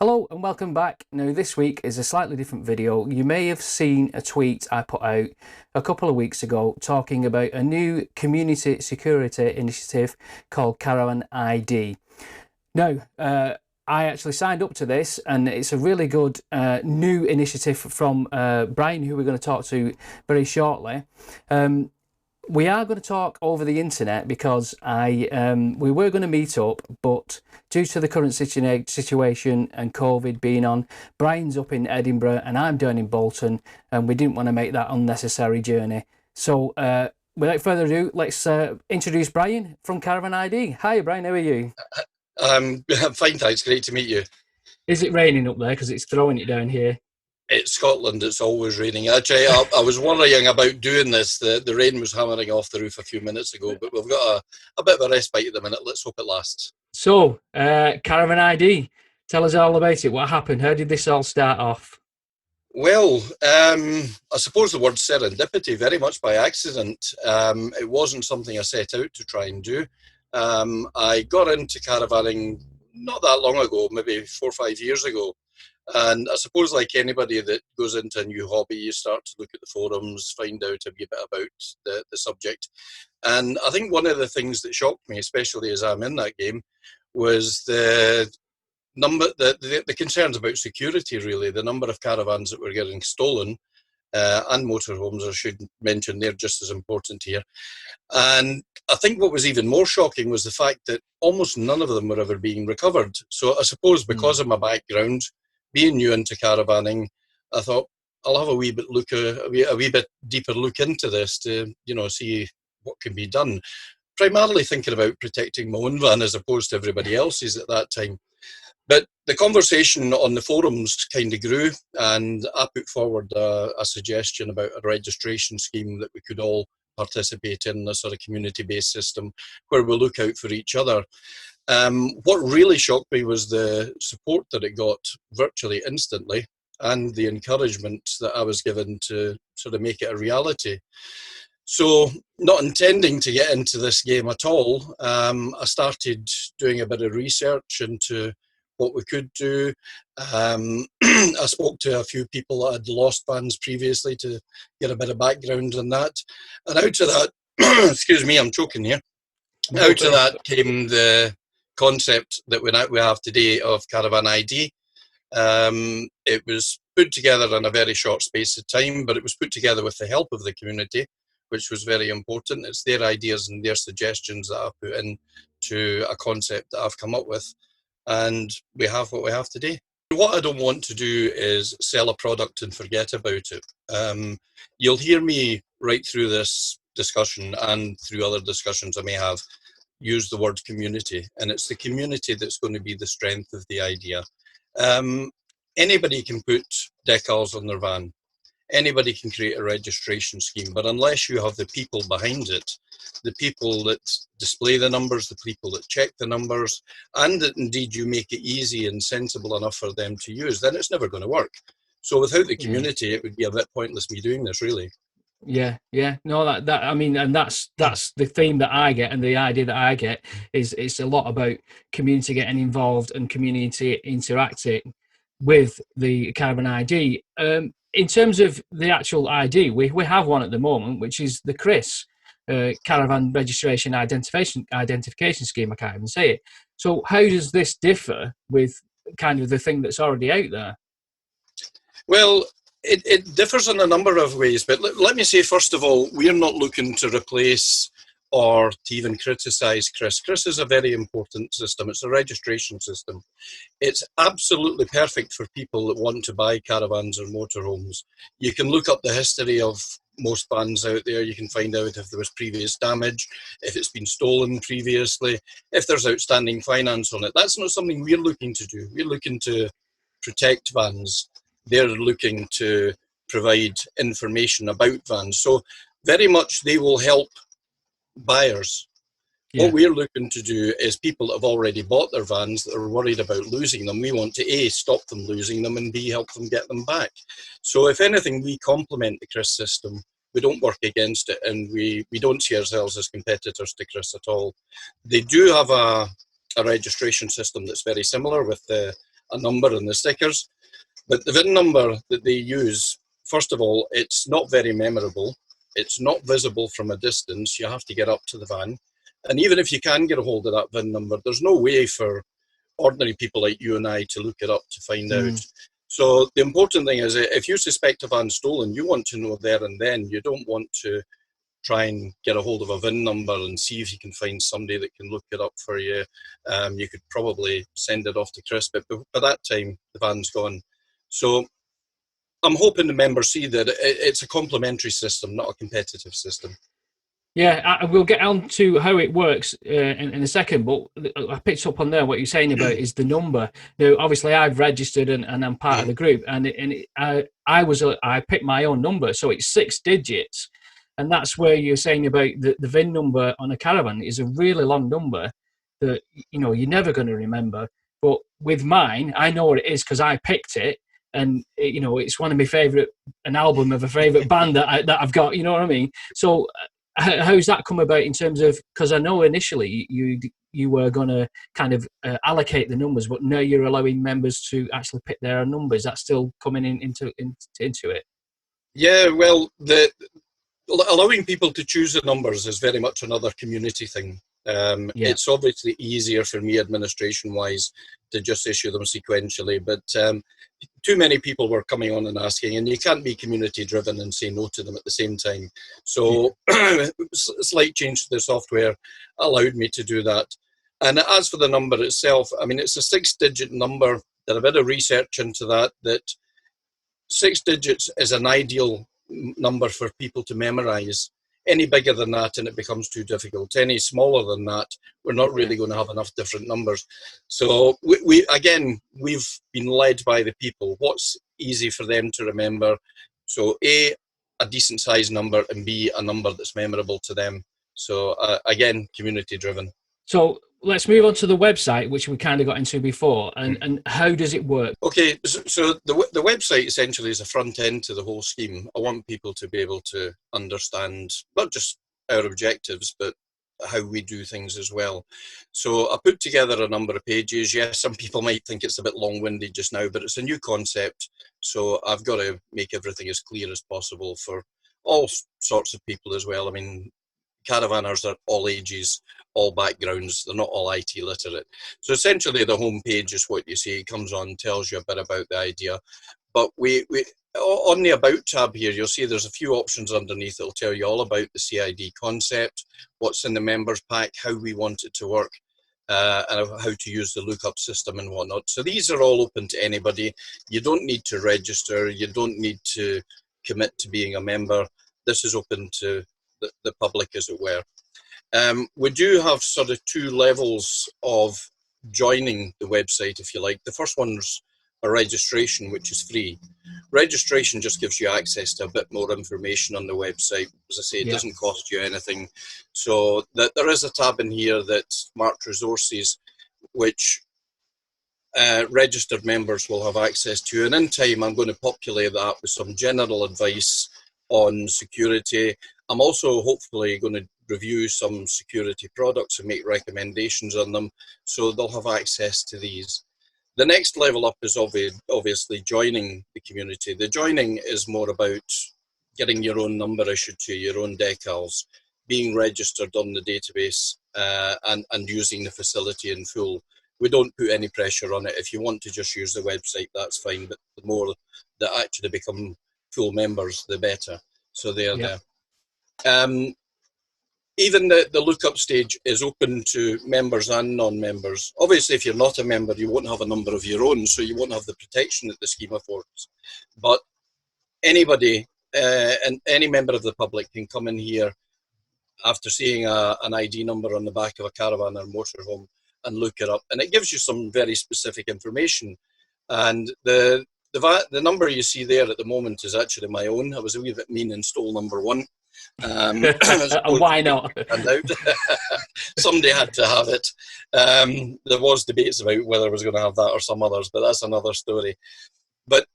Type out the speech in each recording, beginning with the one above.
Hello and welcome back. Now this week is a slightly different video. You may have seen a tweet I put out a couple of weeks ago talking about a new community security initiative called Caravan ID. Now, I actually signed up to this and it's a really good new initiative from Brian, who we're going to talk to very shortly. We are going to talk over the internet because we were going to meet up, but due to the current situation and COVID being on, Brian's up in Edinburgh and I'm down in Bolton, and we didn't want to make that unnecessary journey. So without further ado, let's introduce Brian from Caravan ID. Hi Brian, how are you? I'm fine, thanks. Great to meet you. Is it raining up there? Because it's throwing it down here. It's Scotland, it's always raining. Actually, I was worrying about doing this. The rain was hammering off the roof a few minutes ago, but we've got a bit of a respite at the minute. Let's hope it lasts. So, Caravan ID, tell us all about it. What happened? How did this all start off? Well, I suppose the word serendipity, very much by accident. It wasn't something I set out to try and do. I got into caravanning not that long ago, maybe 4 or 5 years ago. And I suppose like anybody that goes into a new hobby, you start to look at the forums, find out a wee bit about the subject. And I think one of the things that shocked me, especially as I'm in that game, was the concerns about security, really. The number of caravans that were getting stolen, and motorhomes, I should mention, they're just as important here. And I think what was even more shocking was the fact that almost none of them were ever being recovered. So I suppose because of my background, being new into caravanning, I thought I'll have a wee bit deeper look into this to, see what can be done. Primarily thinking about protecting my own van as opposed to everybody else's at that time. But the conversation on the forums kind of grew, and I put forward a suggestion about a registration scheme that we could all participate in, a sort of community-based system where we look out for each other. What really shocked me was the support that it got virtually instantly, and the encouragement that I was given to sort of make it a reality. So, not intending to get into this game at all, I started doing a bit of research into what we could do. I spoke to a few people that had lost vans previously to get a bit of background on that. And out of that, excuse me, I'm choking here. Out of that came the concept that we have today of Caravan ID. It was put together in a very short space of time, but it was put together with the help of the community, which was very important. It's their ideas and their suggestions that I've put into a concept that I've come up with, and we have what we have today. What I don't want to do is sell a product and forget about it. You'll hear me right through this discussion and through other discussions I may have use the word community, and it's the community that's going to be the strength of the idea. Anybody can put decals on their van. Anybody can create a registration scheme, but unless you have the people behind it, the people that display the numbers, the people that check the numbers, and that indeed you make it easy and sensible enough for them to use, then it's never going to work. So without the community, it would be a bit pointless me doing this, really. Yeah. No, that I mean, and that's the theme that I get, and the idea that I get is it's a lot about community getting involved and community interacting with the Caravan ID. In terms of the actual ID, we have one at the moment, which is the CRIS, Caravan Registration Identification Scheme. I can't even say it. So how does this differ with kind of the thing that's already out there? Well, it differs in a number of ways, but let me say, first of all, we're not looking to replace or to even criticise CRIS. CRIS is a very important system. It's a registration system. It's absolutely perfect for people that want to buy caravans or motorhomes. You can look up the history of most vans out there. You can find out if there was previous damage, if it's been stolen previously, if there's outstanding finance on it. That's not something we're looking to do. We're looking to protect vans. They're looking to provide information about vans. So very much they will help buyers. Yeah. What we're looking to do is people that have already bought their vans that are worried about losing them, we want to A, stop them losing them, and B, help them get them back. So if anything, we complement the CRIS system. We don't work against it, and we don't see ourselves as competitors to CRIS at all. They do have a registration system that's very similar with the a number and the stickers. But the VIN number that they use, first of all, it's not very memorable. It's not visible from a distance. You have to get up to the van. And even if you can get a hold of that VIN number, there's no way for ordinary people like you and I to look it up to find out. So the important thing is, if you suspect a van stolen, you want to know there and then. You don't want to try and get a hold of a VIN number and see if you can find somebody that can look it up for you. You could probably send it off to Chris, but by that time, the van's gone. So I'm hoping the members see that it's a complementary system, not a competitive system. Yeah, we'll get on to how it works in a second, but I picked up on there what you're saying about is the number. Now, obviously, I've registered and I'm part of the group, and I picked my own number, so it's 6 digits, and that's where you're saying about the VIN number on a Caravan is a really long number that you're never going to remember. But with mine, I know what it is because I picked it. And it's one of my favourite, an album of a favourite band that I've got. You know what I mean? So how's that come about in terms of? Because I know initially you were going to kind of allocate the numbers, but now you're allowing members to actually pick their own numbers. That's still coming into it. Yeah, well, allowing people to choose the numbers is very much another community thing. It's obviously easier for me administration-wise to just issue them sequentially, but too many people were coming on and asking, and you can't be community-driven and say no to them at the same time. So a slight change to the software allowed me to do that. And as for the number itself, I mean, it's a 6-digit number. Did a bit of research into that 6 digits is an ideal number for people to memorize. Any bigger than that and it becomes too difficult. Any smaller than that, we're not really going to have enough different numbers. So we've been led by the people. What's easy for them to remember? So A, a decent size number, and B, a number that's memorable to them. So again, community driven. So let's move on to the website, which we kind of got into before, and how does it work? Okay, so the website essentially is a front end to the whole scheme. I want people to be able to understand not just our objectives, but how we do things as well. So I put together a number of pages. Yes, some people might think it's a bit long-winded just now, but it's a new concept. So I've got to make everything as clear as possible for all sorts of people as well. I mean, caravanners are all ages, all backgrounds. They're not all IT literate. So essentially the home page is what you see. It comes on, tells you a bit about the idea. But we on the About tab here, you'll see there's a few options underneath that'll tell you all about the CID concept, what's in the members pack, how we want it to work, and how to use the lookup system and whatnot. So these are all open to anybody. You don't need to register. You don't need to commit to being a member. This is open to the public, as it were. We do have sort of 2 levels of joining the website, if you like. The first one's a registration, which is free. Registration just gives you access to a bit more information on the website. As I say, it doesn't cost you anything. So there is a tab in here that's marked resources, which registered members will have access to. And in time, I'm going to populate that with some general advice on security. I'm also hopefully going to review some security products and make recommendations on them, so they'll have access to these. The next level up is obviously joining the community. The joining is more about getting your own number issued to you, your own decals, being registered on the database, and using the facility in full. We don't put any pressure on it. If you want to just use the website, that's fine, but the more that actually become full members, the better. So they're there. Even the lookup stage is open to members and non-members. Obviously, if you're not a member, you won't have a number of your own, so you won't have the protection that the scheme affords. But anybody and any member of the public can come in here after seeing an ID number on the back of a caravan or motorhome and look it up. And it gives you some very specific information. And the number you see there at the moment is actually my own. I was a wee bit mean and stole number 1. Why not? Somebody had to have it. There was debates about whether I was going to have that or some others, but that's another story. But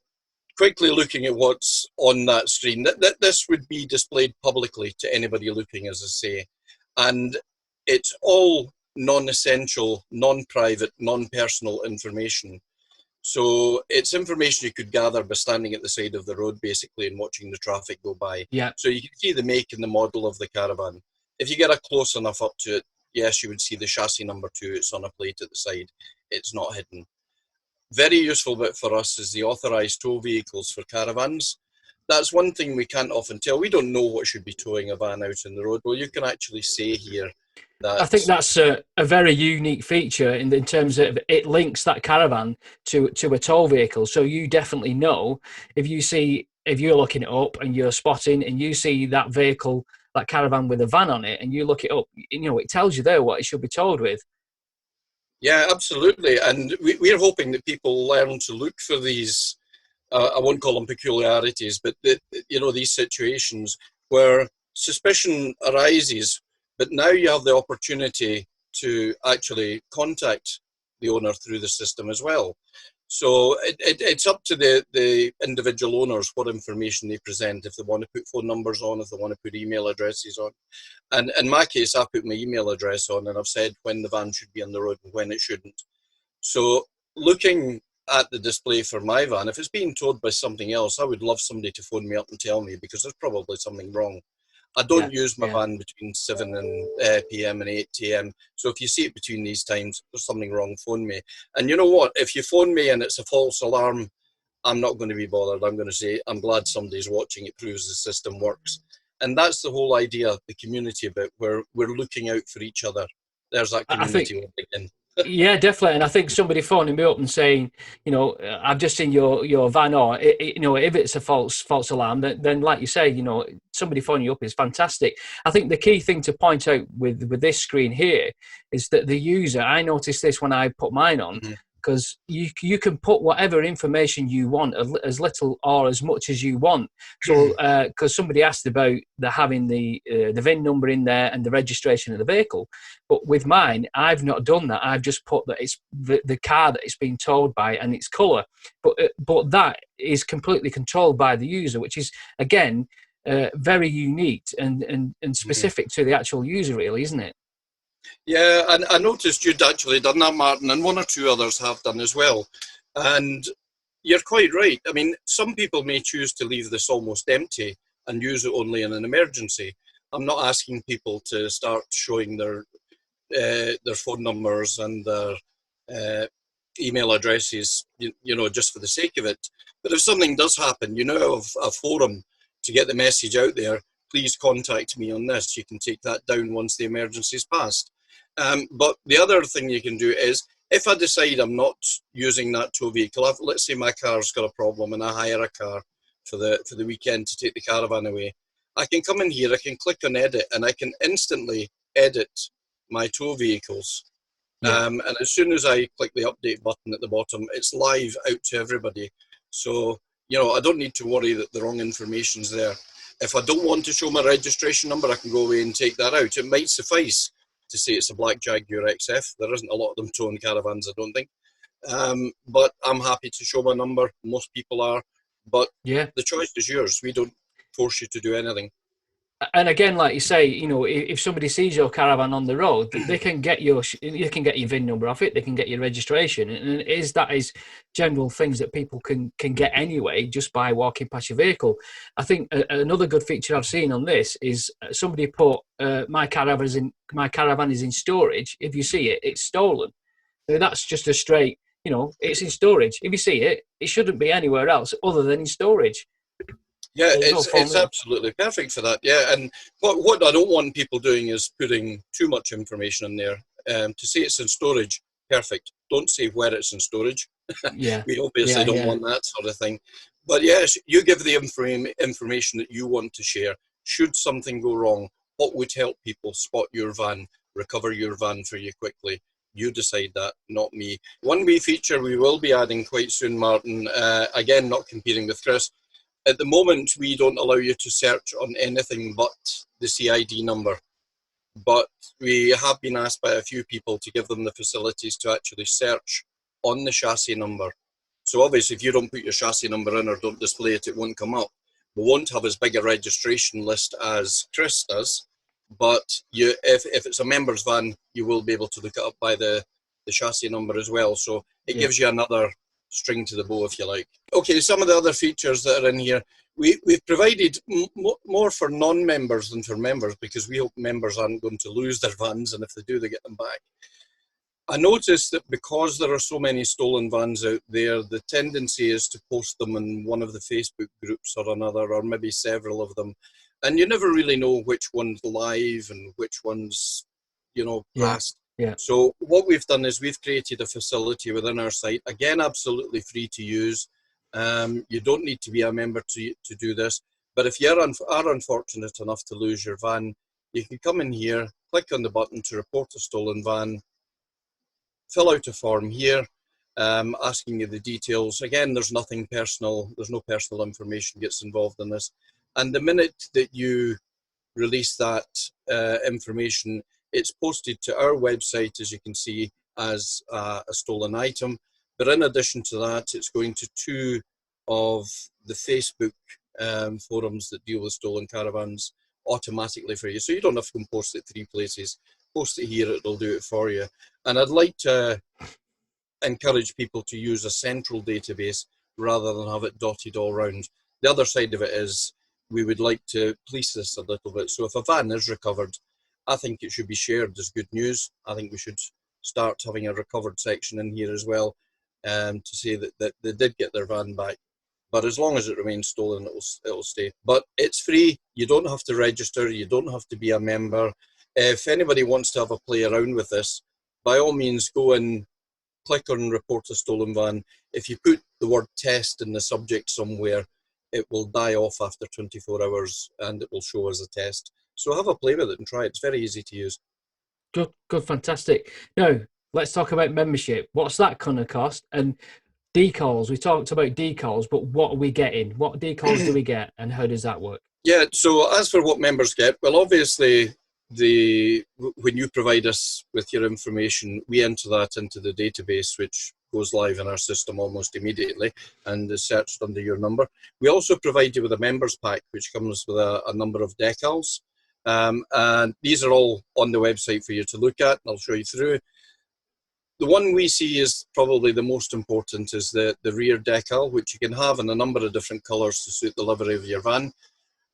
quickly looking at what's on that screen, this would be displayed publicly to anybody looking, as I say, and it's all non-essential, non-private, non-personal information. So it's information you could gather by standing at the side of the road, basically, and watching the traffic go by. Yeah. So you can see the make and the model of the Caravan. If you get a close enough up to it, yes, you would see the chassis number 2. It's on a plate at the side. It's not hidden. Very useful bit for us is the authorised tow vehicles for caravans. That's one thing we can't often tell. We don't know what should be towing a van out on the road. Well, you can actually say here that... I think that's a very unique feature in terms of it links that caravan to a tow vehicle. So you definitely know if you're looking it up and you're spotting and you see that vehicle, that caravan with a van on it, and you look it up, it tells you there what it should be towed with. Yeah, absolutely. And we're hoping that people learn to look for these, I won't call them peculiarities, but these situations where suspicion arises, but now you have the opportunity to actually contact the owner through the system as well. So it's up to the individual owners what information they present, if they want to put phone numbers on, if they want to put email addresses on. And in my case, I put my email address on, and I've said when the van should be on the road and when it shouldn't. So looking at the display for my van, if it's being towed by something else, I would love somebody to phone me up and tell me, because there's probably something wrong. I don't use my van between 7 p.m. and 8 a.m. So if you see it between these times, there's something wrong, phone me. And you know what? If you phone me and it's a false alarm, I'm not going to be bothered. I'm going to say, I'm glad somebody's watching. It proves the system works. And that's the whole idea of the community, about where we're looking out for each other. There's that community again. Yeah, definitely. And I think somebody phoning me up and saying, I've just seen your van, or if it's a false alarm, then like you say, somebody phoning you up is fantastic. I think the key thing to point out with this screen here is that the user, I noticed this when I put mine on, because you can put whatever information you want, as little or as much as you want. So because somebody asked about having the VIN number in there and the registration of the vehicle, but with mine, I've not done that. I've just put that it's the car that it's being towed by and its colour. But that is completely controlled by the user, which is, again, very unique and specific to the actual user, really, isn't it? Yeah, and I noticed you'd actually done that, Martin, and one or two others have done as well. And you're quite right. I mean, some people may choose to leave this almost empty and use it only in an emergency. I'm not asking people to start showing their phone numbers and their email addresses, just for the sake of it. But if something does happen, of a forum to get the message out there, please contact me on this. You can take that down once the emergency is passed. But the other thing you can do is, if I decide I'm not using that tow vehicle, let's say my car's got a problem and I hire a car for the weekend to take the caravan away, I can come in here, I can click on edit, and I can instantly edit my tow vehicles. And as soon as I click the update button at the bottom, it's live out to everybody. So, I don't need to worry that the wrong information's there. If I don't want to show my registration number, I can go away and take that out. It might suffice to say it's a black Jaguar XF. There isn't a lot of them towing caravans, I don't think. But I'm happy to show my number. Most people are. But the choice is yours. We don't force you to do anything. And again, like you say, if somebody sees your caravan on the road, they can get your VIN number off it. They can get your registration, and that is general things that people can get anyway just by walking past your vehicle. I think another good feature I've seen on this is somebody put my caravan is in storage. If you see it, it's stolen. Now, that's just a straight, it's in storage. If you see it, it shouldn't be anywhere else other than in storage. Yeah, it's absolutely perfect for that. Yeah, and what I don't want people doing is putting too much information in there. To say it's in storage, perfect. Don't say where it's in storage. Yeah, we obviously don't want that sort of thing. But yes, you give the information that you want to share. Should something go wrong, what would help people spot your van, recover your van for you quickly? You decide that, not me. One wee feature we will be adding quite soon, Martin, again, not competing with Chris. At the moment, we don't allow you to search on anything but the CID number. But we have been asked by a few people to give them the facilities to actually search on the chassis number. So obviously, if you don't put your chassis number in or don't display it, it won't come up. We won't have as big a registration list as Chris does. But if it's a member's van, you will be able to look it up by the chassis number as well. So it gives you another string to the bow, if you like. Okay, some of the other features that are in here, we've provided more for non-members than for members, because we hope members aren't going to lose their vans, and if they do, they get them back. I noticed that because there are so many stolen vans out there, the tendency is to post them in one of the Facebook groups or another, or maybe several of them. And you never really know which one's live and which one's, you know, past. Yeah. So what we've done is we've created a facility within our site, again, absolutely free to use. You don't need to be a member to do this. But if you are unfortunate enough to lose your van, you can come in here, click on the button to report a stolen van, fill out a form here, asking you the details. Again, there's nothing personal, there's no personal information gets involved in this. And the minute that you release that information, it's posted to our website, as you can see, as a stolen item. But in addition to that, it's going to 2 of the Facebook forums that deal with stolen caravans automatically for you. So you don't have to post it 3 places. Post it here, it'll do it for you. And I'd like to encourage people to use a central database rather than have it dotted all around. The other side of it is we would like to police this a little bit. So if a van is recovered, I think it should be shared as good news. I think we should start having a recovered section in here as well, to say that they did get their van back. But as long as it remains stolen, it'll stay. But it's free. You don't have to register. You don't have to be a member. If anybody wants to have a play around with this, by all means, go and click on report a stolen van. If you put the word test in the subject somewhere, it will die off after 24 hours and it will show as a test. So have a play with it and try it. It's very easy to use. Good, fantastic. Now, let's talk about membership. What's that going to cost? And decals, we talked about decals, but what are we getting? What decals do we get and how does that work? Yeah, so as for what members get, well, obviously, when you provide us with your information, we enter that into the database, which goes live in our system almost immediately and is searched under your number. We also provide you with a members pack, which comes with a number of decals. And these are all on the website for you to look at, and I'll show you through. The one we see is probably the most important is the rear decal, which you can have in a number of different colours to suit the livery of your van.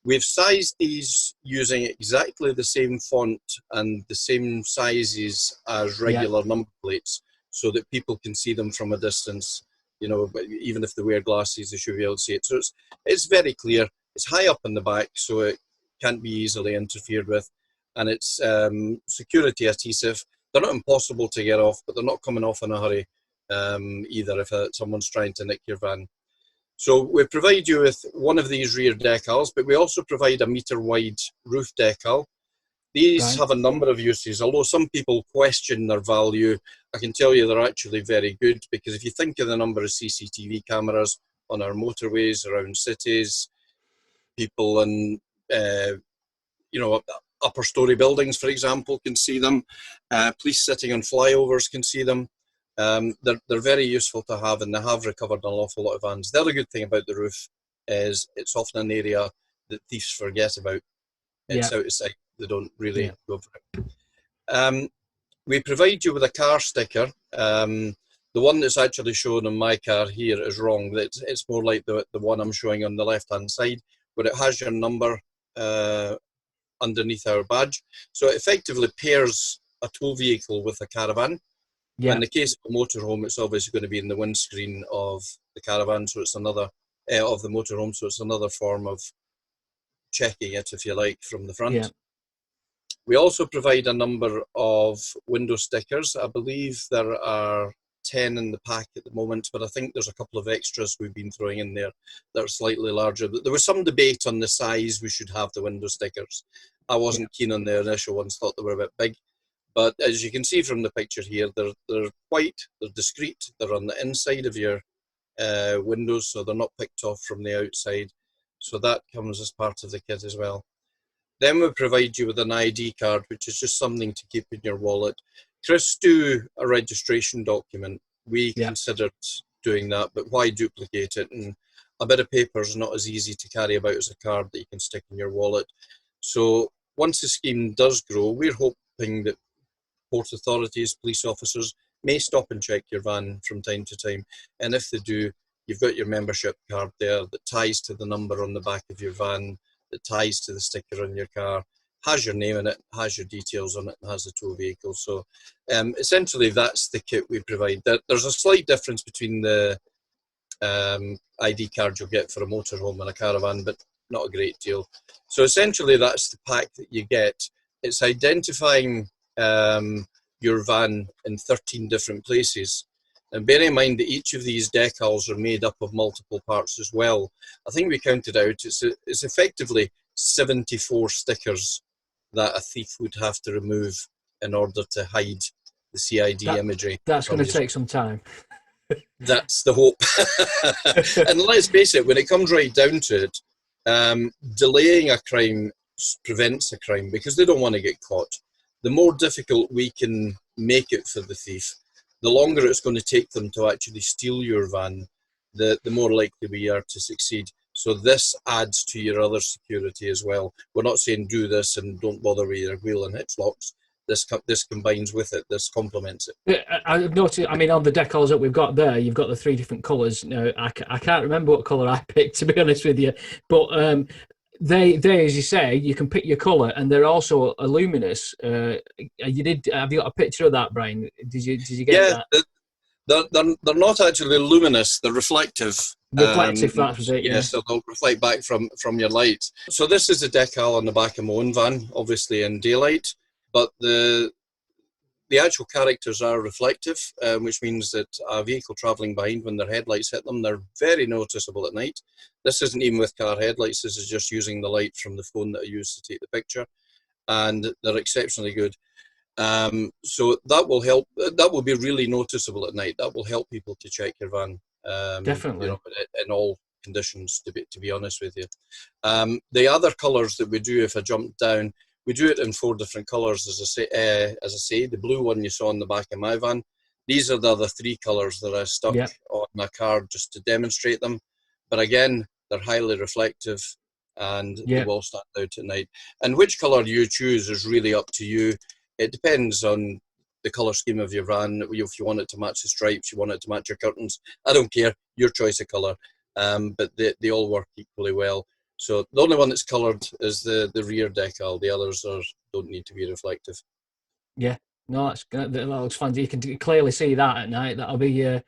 We've sized these using exactly the same font and the same sizes as regular number plates so that people can see them from a distance. You know, even if they wear glasses, they should be able to see it. So it's very clear. It's high up in the back, so it can't be easily interfered with. And it's security adhesive. They're not impossible to get off, but they're not coming off in a hurry either if someone's trying to nick your van. So we provide you with one of these rear decals, but we also provide a metre-wide roof decal. These have a number of uses, although some people question their value. I can tell you they're actually very good, because if you think of the number of CCTV cameras on our motorways around cities, people in, you know, upper story buildings, for example, can see them. Police sitting on flyovers can see them. They're very useful to have, and they have recovered an awful lot of vans. The other good thing about the roof is it's often an area that thieves forget about. It's out of sight. They don't really go for it. We provide you with a car sticker. The one that's actually shown on my car here is wrong. It's more like the one I'm showing on the left-hand side, where it has your number underneath our badge. So it effectively pairs a tow vehicle with a caravan. In the case of a motorhome, it's obviously going to be in the windscreen of the caravan, so it's another, of the motorhome, so it's another form of checking it, if you like, from the front. We also provide a number of window stickers. I believe there are 10 in the pack at the moment, but I think there's a couple of extras we've been throwing in there that are slightly larger. There was some debate on the size we should have the window stickers. I wasn't keen on the initial ones, thought they were a bit big. But as you can see from the picture here, they're white, they're discreet, they're on the inside of your windows, so they're not picked off from the outside. So that comes as part of the kit as well. Then we provide you with an ID card, which is just something to keep in your wallet. Chris, do a registration document. We considered doing that, but why duplicate it? And a bit of paper is not as easy to carry about as a card that you can stick in your wallet. So once the scheme does grow, we're hoping that port authorities, police officers may stop and check your van from time to time. And if they do, you've got your membership card there that ties to the number on the back of your van, that ties to the sticker on your car, has your name in it, has your details on it, and has the tow vehicle. So essentially that's the kit we provide. There's a slight difference between the ID card you'll get for a motorhome and a caravan, but not a great deal. So essentially that's the pack that you get. It's identifying your van in 13 different places. And bear in mind that each of these decals are made up of multiple parts as well. I think we counted out, it's effectively 74 stickers that a thief would have to remove in order to hide the CID imagery. That's going to take some time. That's the hope. And let's face it, when it comes right down to it, delaying a crime prevents a crime because they don't want to get caught. The more difficult we can make it for the thief, the longer it's going to take them to actually steal your van, the more likely we are to succeed. So this adds to your other security as well. We're not saying do this and don't bother with your wheel and hitch locks. This combines with it. This complements it. I've noticed, I mean, on the decals that we've got there, you've got the 3 different colours. Now, I can't remember what colour I picked, to be honest with you. But they, as you say, you can pick your colour, and they're also luminous. Have you got a picture of that, Brian? Did you get that? They're not actually luminous. They're reflective. Reflective, that was it. Yeah. So they'll reflect back from your lights. So this is a decal on the back of my own van, obviously in daylight, but the actual characters are reflective, which means that a vehicle travelling behind, when their headlights hit them, they're very noticeable at night. This isn't even with car headlights. This is just using the light from the phone that I use to take the picture, and they're exceptionally good. So that will help. That will be really noticeable at night. That will help people to check your van. Definitely. You know, in all conditions, to be honest with you. The other colours that we do, if I jump down, we do it in 4 different colours. As I say, the blue one you saw on the back of my van. These are the other 3 colours that I stuck on my card just to demonstrate them. But again, they're highly reflective, and they will stand out at night. And which colour you choose is really up to you. It depends on the colour scheme of your van. If you want it to match the stripes, you want it to match your curtains, I don't care, your choice of colour. But they all work equally well. So the only one that's coloured is the rear decal. The others don't need to be reflective. Yeah, no, that looks fun. You can clearly see that at night. That'll be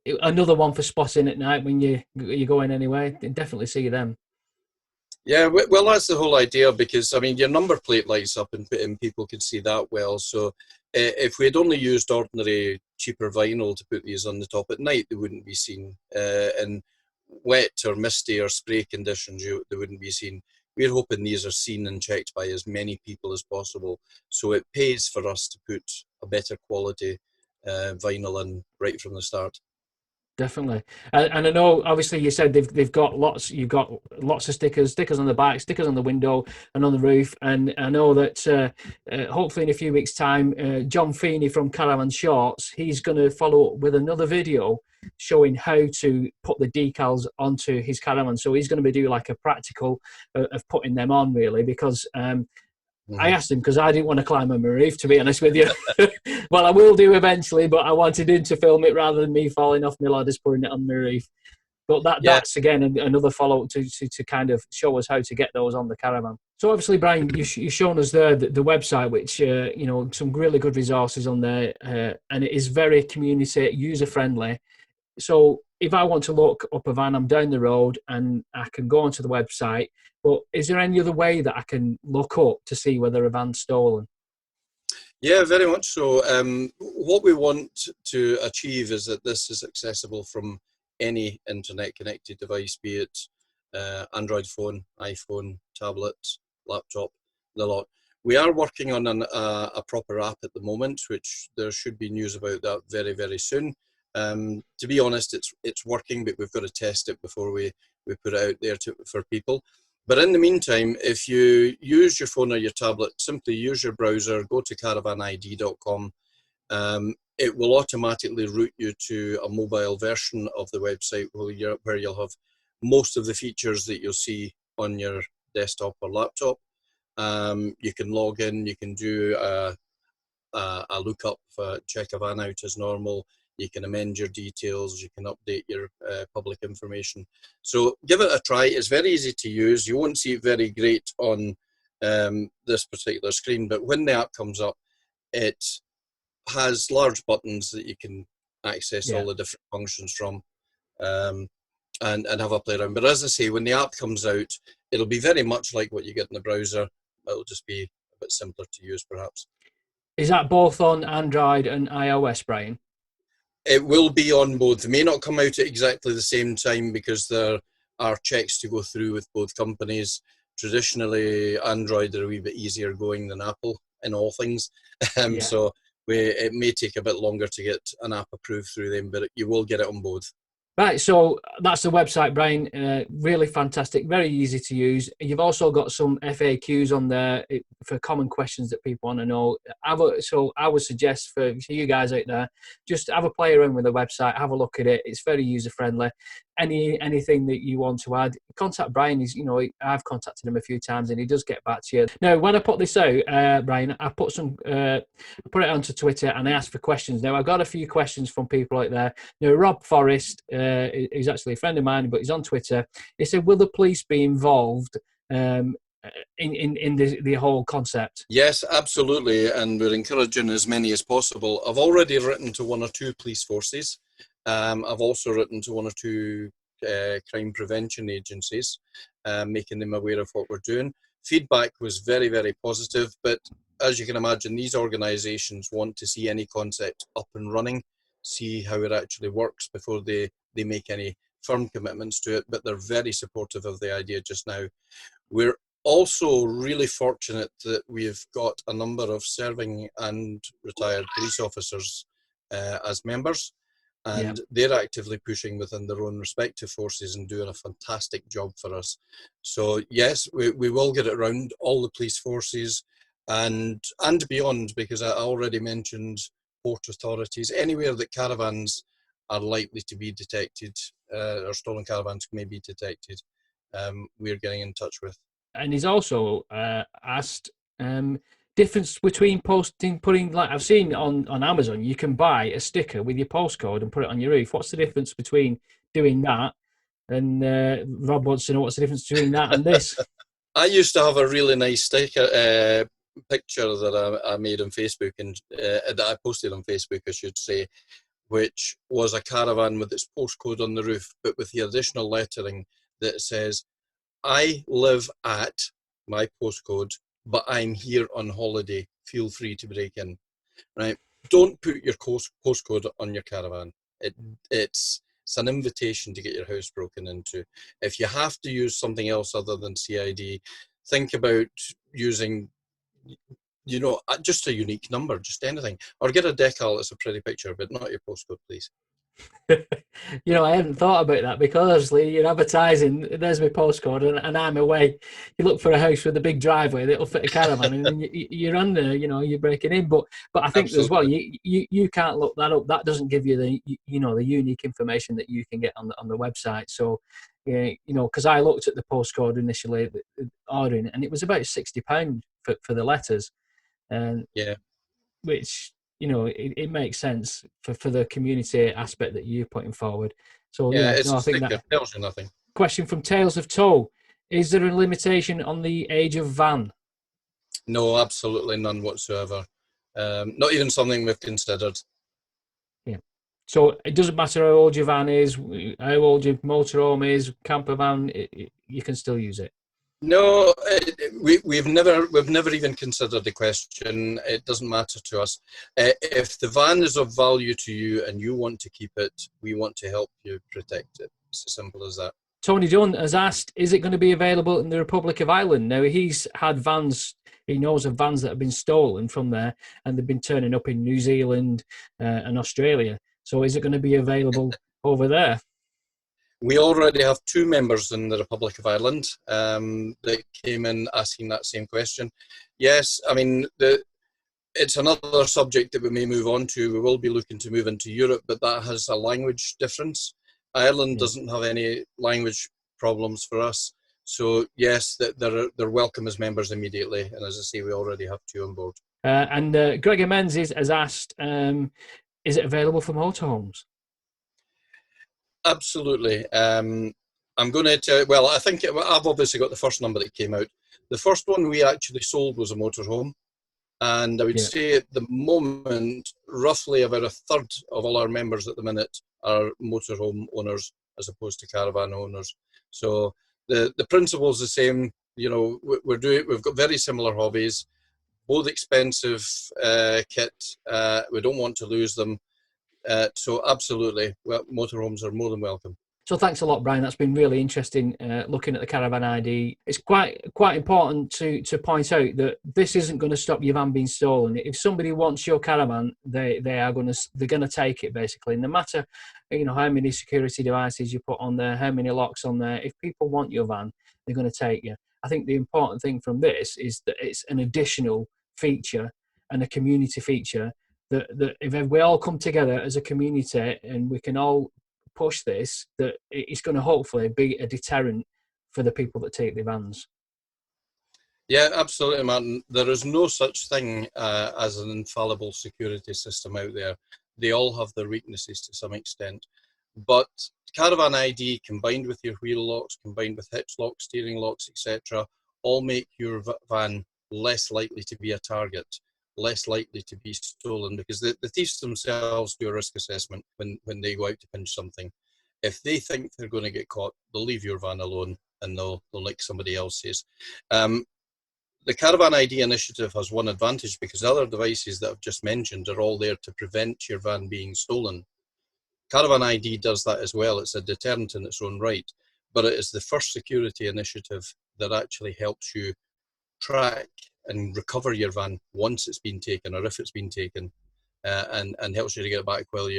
another one for spotting at night when you're going anywhere. You definitely see them. Yeah, well, that's the whole idea, because I mean your number plate lights up and people can see that well. So if we had only used ordinary cheaper vinyl to put these on the top at night, they wouldn't be seen. In wet or misty or spray conditions, they wouldn't be seen. We're hoping these are seen and checked by as many people as possible. So it pays for us to put a better quality vinyl in right from the start. Definitely, and I know obviously you said they've got lots. You've got lots of stickers on the back, stickers on the window and on the roof. And I know that hopefully in a few weeks' time, Jon Feeney from Caravan Shorts, he's going to follow up with another video showing how to put the decals onto his caravan. So he's going to be doing like a practical of putting them on, really, because I asked him because I didn't want to climb on my roof, to be honest with you. Well, I will do eventually, but I wanted him to film it rather than me falling off my ladders putting it on my roof. But that's again another follow-up to kind of show us how to get those on the caravan. So obviously, Brian, you've shown us there the website, which some really good resources on there, and it is very community user-friendly. So if I want to look up a van, I'm down the road and I can go onto the website. But is there any other way that I can look up to see whether a van's stolen? Yeah, very much so. What we want to achieve is that this is accessible from any internet-connected device, be it Android phone, iPhone, tablet, laptop, the lot. We are working on a proper app at the moment, which there should be news about that very, very soon. To be honest, it's working, but we've got to test it before we put it out there for people. But in the meantime, if you use your phone or your tablet, simply use your browser, go to caravanid.com. It will automatically route you to a mobile version of the website where you'll have most of the features that you'll see on your desktop or laptop. You can log in, you can do a lookup, check a van out as normal. You can amend your details, you can update your public information. So give it a try. It's very easy to use. You won't see it very great on this particular screen, but when the app comes up, it has large buttons that you can access all the different functions from, and have a play around. But as I say, when the app comes out, it'll be very much like what you get in the browser. It'll just be a bit simpler to use, perhaps. Is that both on Android and iOS, Brian? It will be on both. It may not come out at exactly the same time because there are checks to go through with both companies. Traditionally, Android are a wee bit easier going than Apple in all things. So it may take a bit longer to get an app approved through them, but you will get it on both. Right, so that's the website, Brian. Really fantastic, very easy to use. You've also got some FAQs on there for common questions that people want to know. So I would suggest for you guys out there, just have a play around with the website, have a look at it. It's very user-friendly. Anything that you want to add, contact Brian. I've contacted him a few times and he does get back to you. Now, when I put this out, Brian, I put it onto Twitter and I asked for questions. Now, I got a few questions from people out there. Rob Forrest, who's actually a friend of mine, but he's on Twitter. He said, will the police be involved in the whole concept? Yes, absolutely, and we're encouraging as many as possible. I've already written to 1 or 2 police forces. I've also written to 1 or 2 crime prevention agencies, making them aware of what we're doing. Feedback was very, very positive, but as you can imagine, these organisations want to see any concept up and running, see how it actually works before they make any firm commitments to it, but they're very supportive of the idea just now. We're also really fortunate that we've got a number of serving and retired police officers as members, and they're actively pushing within their own respective forces and doing a fantastic job for us. So yes, we will get it around all the police forces and beyond, because I already mentioned port authorities. Anywhere that caravans are likely to be detected, or stolen caravans may be detected, we're getting in touch with. And he's also asked difference between putting, like I've seen on Amazon, you can buy a sticker with your postcode and put it on your roof. What's the difference between doing that and Rob wants to know what's the difference between that and this? I used to have a really nice sticker picture that I made on Facebook, and that I posted on Facebook, I should say, which was a caravan with its postcode on the roof, but with the additional lettering that says, I live at my postcode, but I'm here on holiday. Feel free to break in. Right? Don't put your postcode on your caravan. It's an invitation to get your house broken into. If you have to use something else other than CID, think about using, just a unique number, just anything. Or get a decal that's a pretty picture, but not your postcode, please. I hadn't thought about that, because obviously you're advertising, there's my postcode and I'm away. You look for a house with a big driveway that'll fit a caravan and then you're under, you're breaking in. But I think Absolutely. As well, you can't look that up. That doesn't give you the unique information that you can get on the website. So, because I looked at the postcode initially ordering, and it was about £60 for the letters. Which, it makes sense for the community aspect that you're putting forward. So I think that tells you nothing. Question from Tales of Tow: is there a limitation on the age of van? No, absolutely none whatsoever. Not even something we've considered. Yeah. So it doesn't matter how old your van is, how old your motorhome is, camper van. You can still use it. No, we've never even considered the question. It doesn't matter to us. If the van is of value to you and you want to keep it, we want to help you protect it. It's as simple as that. Tony Dunn has asked, is it going to be available in the Republic of Ireland? Now, he's had vans, he knows of vans that have been stolen from there, and they've been turning up in New Zealand and Australia. So is it going to be available over there? We already have 2 members in the Republic of Ireland that came in asking that same question. Yes, I mean, it's another subject that we may move on to. We will be looking to move into Europe, but that has a language difference. Ireland doesn't have any language problems for us, So yes, they're welcome as members immediately, and as I say, we already have 2 on board. And Gregor Menzies has asked, is it available for motorhomes? Absolutely. I'm going to tell, well, I think I've obviously got the first number that came out. The first one we actually sold was a motorhome. And I would say at the moment, roughly about a third of all our members at the minute are motorhome owners as opposed to caravan owners. So the principle is the same. You know, we've got very similar hobbies, both expensive kit. We don't want to lose them. So absolutely, well, motorhomes are more than welcome. So thanks a lot, Brian. That's been really interesting looking at the Caravan ID. It's quite important to point out that this isn't going to stop your van being stolen. If somebody wants your caravan, they're going to take it basically. No matter how many security devices you put on there, how many locks on there. If people want your van, they're going to take you. I think the important thing from this is that it's an additional feature and a community feature that if we all come together as a community and we can all push this, that it's going to hopefully be a deterrent for the people that take the vans. Yeah, absolutely, Martin. There is no such thing as an infallible security system out there. They all have their weaknesses to some extent. But Caravan ID, combined with your wheel locks, combined with hitch locks, steering locks, etc., all make your van less likely to be a target, less likely to be stolen, because the thieves themselves do a risk assessment when they go out to pinch something. If they think they're going to get caught, they'll leave your van alone and they'll nick somebody else's. The Caravan ID initiative has one advantage, because the other devices that I've just mentioned are all there to prevent your van being stolen. Caravan ID does that as well. It's a deterrent in its own right, but it is the first security initiative that actually helps you track and recover your van once it's been taken, or if it's been taken, and helps you to get it back while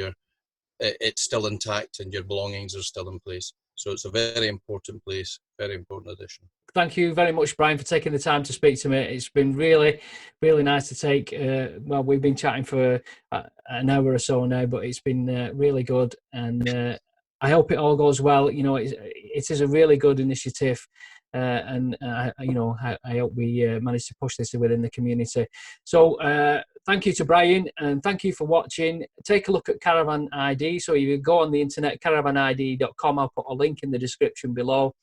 it's still intact and your belongings are still in place. So it's a very important very important addition. Thank you very much, Brian, for taking the time to speak to me. It's been really, really nice to take. Well, we've been chatting for an hour or so now, but it's been really good, and I hope it all goes well. You know, it is a really good initiative, and I hope we manage to push this within the community. So thank you to Brian, and thank you for watching. Take a look at Caravan ID. So you can go on the internet, caravanid.com. I'll put a link in the description below.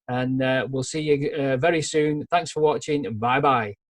And we'll see you very soon. Thanks for watching. Bye-bye.